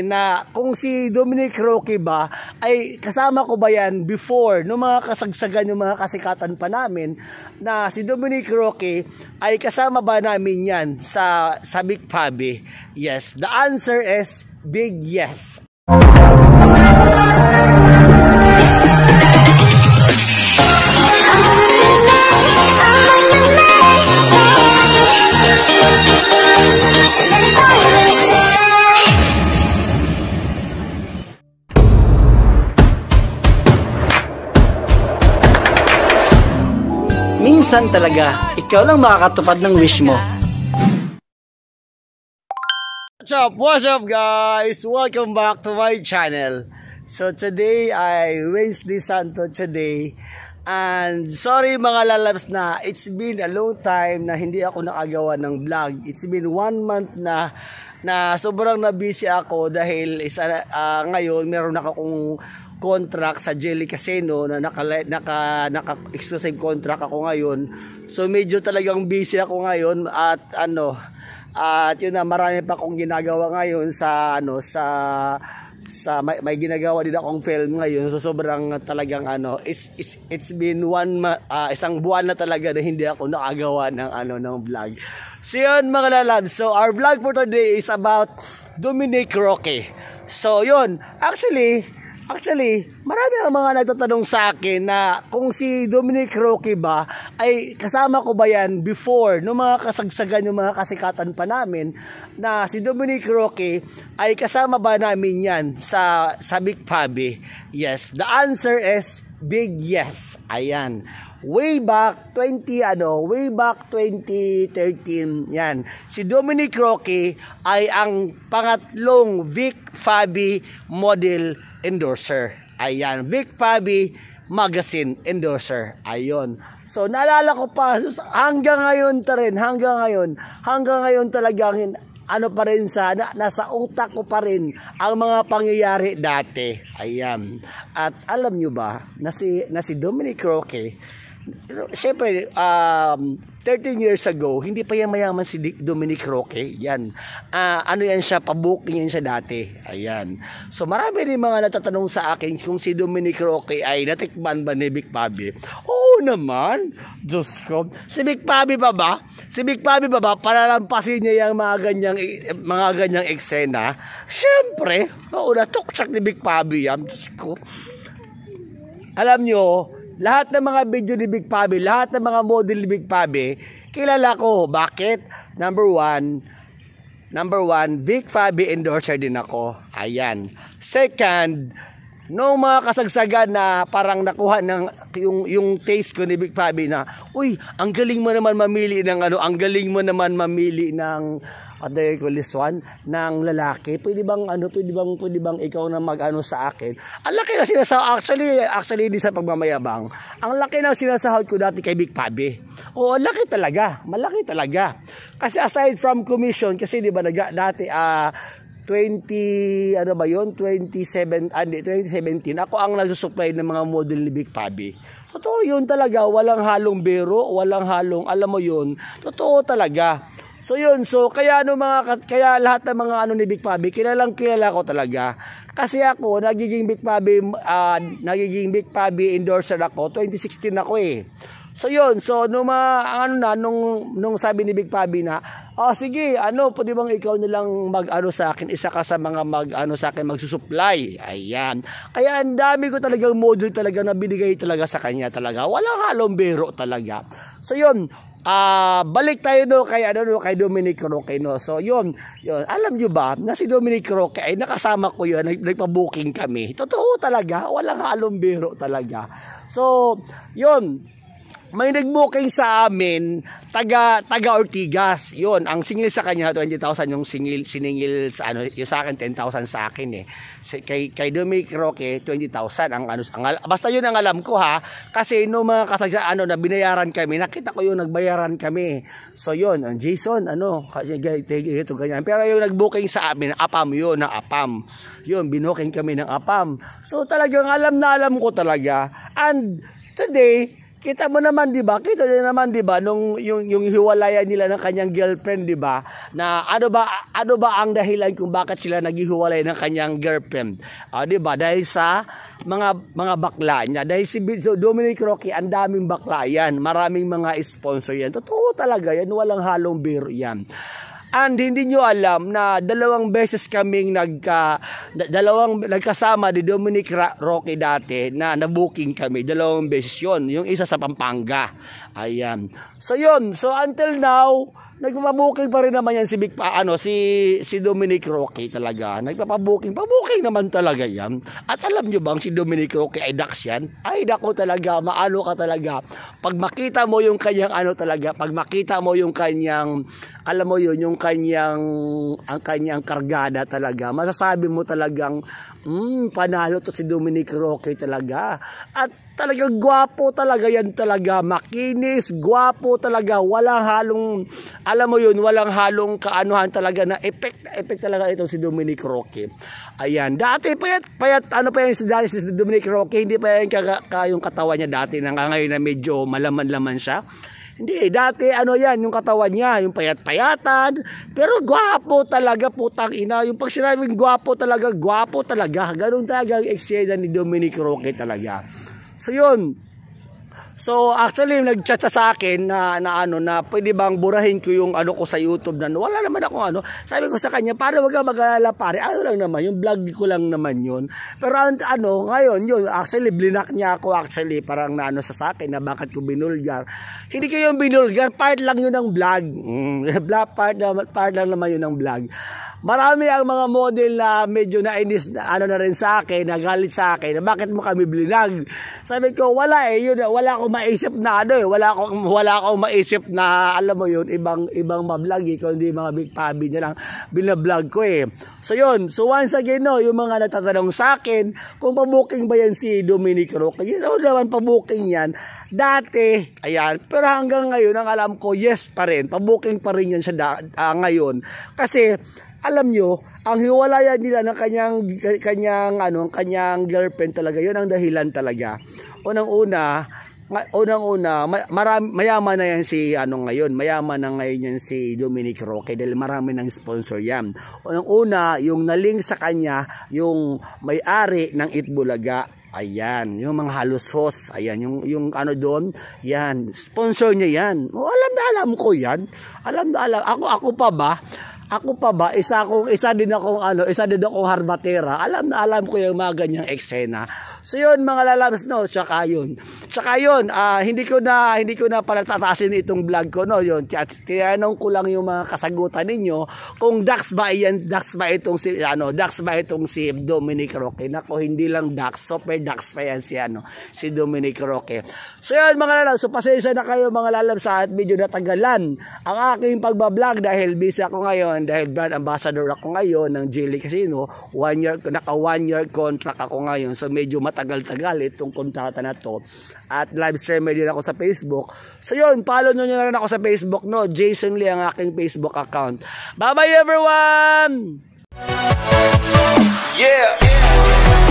na kung si Dominic Roque ba ay kasama ko ba yan before no mga kasagsagan yung mga kasikatan pa namin, na si Dominic Roque ay kasama ba namin yan sa Big Pabi? Yes, the answer is big yes. Minsan talaga, ikaw lang makakatupad ng wish mo. What's up guys? Welcome back to my channel. So today ay Wednesday Santo today. And sorry mga lalabs na it's been a long time na hindi ako nakagawa ng vlog. It's been 1 month na sobrang na busy ako dahil ngayon meron akong contract sa Jelly Casino na naka-exclusive contract ako ngayon. So medyo talagang busy ako ngayon at yun na, marami pa akong ginagawa ngayon may ginagawa din akong film ngayon. So sobrang talagang it's been isang buwan na talaga na hindi ako nakagawa ng vlog. So yun mga lalabs, so our vlog for today is about Dominic Roque. So yun, Actually, marami ang mga nagtatanong sa akin na kung si Dominic Roque ba ay kasama ko ba yan before no mga kasagsagan yung mga kasikatan pa namin, na si Dominic Roque ay kasama ba namin yan sa Big Pabi? Yes, the answer is big yes. Ayan. Way back 2013 yan. Si Dominic Roque ay ang pangatlong Vic Pabi model endorser. Ayan, Vic Pabi magazine endorser. Ayun. So naalala ko pa hanggang ngayon talagang pa rin nasa utak ko pa rin ang mga pangyayari dati. Ayan. At alam nyo ba na si Dominic Roque, siyempre 13 years ago, hindi pa yan mayaman si Dominic Roque. Yan. Yan siya, pabuking yan siya dati. Ayan. So marami rin mga natatanong sa akin kung si Dominic Roque ay natikman ba ni Big Pabi. Oo naman. Diyos ko. Si Big Pabi ba ba? Palalampasin niya yung mga ganyang eksena? Siyempre. Oo, natuksak ni Big Pabi yan. Diyos ko. Alam nyo, lahat ng mga video ni Big Pabi, lahat ng mga model ni Big Pabi, kilala ko. Bakit? Number one, Big Pabi endorser din ako. Ayan. Second, no mga kasagsagan na parang nakuha ng yung taste ko ni Big Pabi na, uy, ang galing mo naman mamili ng ng lalaki. Pwede bang ikaw na sa akin? Ang laki na sinasahod, actually hindi sa pagmamayabang. Ang laki na sinasahod ko dati kay Big Pabi. Oo, malaki talaga. Kasi aside from commission, kasi di ba dati 2017 ako ang nagsusupply ng mga model ni Big Pabi. Totoo yun talaga, walang halong biro, walang halong, alam mo yun, totoo talaga. So yun, kaya lahat ng mga ni Big Pabi, kilala ko talaga. Kasi ako nagiging Big Pabi endorser ako 2016 ako eh. So yun, nung sabi ni Big Pabi na, sige, pwede bang ikaw nilang sa akin, isa ka sa mga sa akin magsusupply. Ayan. Kaya ang dami ko talagang model talaga na binigay talaga sa kanya talaga. Walang halong biro talaga. So yun, balik tayo kay Dominic Roque no. So yun. Alam niyo ba na si Dominic Roque ay nakasama ko yun, nagpa-booking kami. Totoo talaga, walang halong biro talaga. So yun, may nag-booking sa amin, taga Ortigas. Yun, ang singil sa kanya 20,000 yung siningil sa yung sa akin 10,000 sa akin eh. Kay Dominic Roque 20,000 ang basta yun ang alam ko ha. Kasi no mga kasagsa na binayaran kami, nakita ko yung nagbayaran kami. So yun, Jason kasi ito ganyan. Pero yung nag-booking sa amin, APAM yun, na APAM. Yun, binooking kami ng APAM. So talagang alam ko talaga. And today, Kita mo naman, 'di ba? Kita niyo naman, 'di ba, nung yung hiwalayan nila ng kanyang girlfriend, 'di ba? Na ano ba ang dahilan kung bakit sila naghihiwalay ng kanyang girlfriend? 'Di ba? Dahil sa mga bakla niya. Dahil si Dominic Roque, ang daming bakla yan. Maraming mga sponsor yan. Totoo talaga yan. Walang halong biro yan. And hindi nyo alam na 2 beses kaming nagkasama ni Dominic Roque dati na na-booking kami. 2 beses yun. Yung isa sa Pampanga. Ayan. So yun. So until now, nagpapabuking pa rin naman yan si Dominic Roque talaga. Nagpapabuking naman talaga yan. At alam nyo bang si Dominic Roque ay dax yan? Ay dako talaga, maano ka talaga. Pag makita mo yung kanyang pag makita mo yung kanyang, alam mo yun, yung ang kanyang kargada talaga, masasabi mo talagang, panalo to si Dominic Roque talaga. At talagang gwapo talaga yan talaga. Makinis, gwapo talaga. Walang halong, alam mo yun, walang halong kaanuhan talaga na effect talaga itong si Dominic Roque. Ayan. Dati payat, ano pa yung si Dominic Roque, hindi pa yan yung katawan niya dati na ngayon na medyo malaman-laman siya. Hindi, dati yan, yung katawan niya, yung payat-payatan, pero gwapo talaga, putang ina. Yung pag sinabing gwapo talaga, ganun talaga ang eksena ni Dominic Roque talaga. So yun. So actually nag-chat sa akin na pwede bang burahin ko yung ko sa YouTube na wala naman ako Sabi ko sa kanya, para wag ka mag-alala pare. Lang naman, yung vlog ko lang naman yun. Pero ngayon yun, actually blinak niya ako actually parang sa akin na bakit ko binulgar. Hindi ko yung binulgar, part lang yun ng vlog. Part lang naman yun ng vlog. Marami ang mga model na medyo nainis na rin sa akin, nagalit sa akin, na bakit mo kami blinag. Sabi ko, wala wala akong maisip na wala akong maisip na alam mo yun, ibang mablog kundi mga big pabi niya lang binablog ko So yun, so once again yung mga natatanong sa akin, kung pabuking ba yan si Dominic Roque, naman pabuking yan. Dati, ayan, pero hanggang ngayon, ang alam ko, yes pa rin, pabuking pa rin yan siya ngayon. Kasi, alam nyo, ang hiwalayan nila ng kanyang girlfriend talaga, yun ang dahilan talaga. Unang-una, mayaman na yan mayaman na ngayon yan si Dominic Roque dahil marami ng sponsor yan. Unang-una, yung naling sa kanya, yung may-ari ng Itbulaga. Ayan, yung mga halusos, ayan, yung doon, yan, sponsor niya yan. Alam ko yan. Ako pa ba, isa din akong harbatera. Alam ko yung mga ganyang eksena. So yun mga lalabs tsaka yun, hindi ko na pala tatasin itong vlog ko yun. Tinanong ko lang yung mga kasagutan ninyo kung dax ba itong si Dominic Roque. Nako, hindi lang dax, super dax pa yan si Dominic Roque. So yun mga lalabs, so pasensya na kayo mga lalabs at medyo natagalan ang aking pagbablog dahil busy ako ngayon, dahil brand ambassador ako ngayon ng Jilly Casino. 1 year contract ako ngayon, so medyo matagal-tagal itong kontrata na to. At live streamer din ako sa Facebook. So yun, follow nyo na rin ako sa Facebook Jason Lee ang aking Facebook account. Bye bye everyone. Yeah.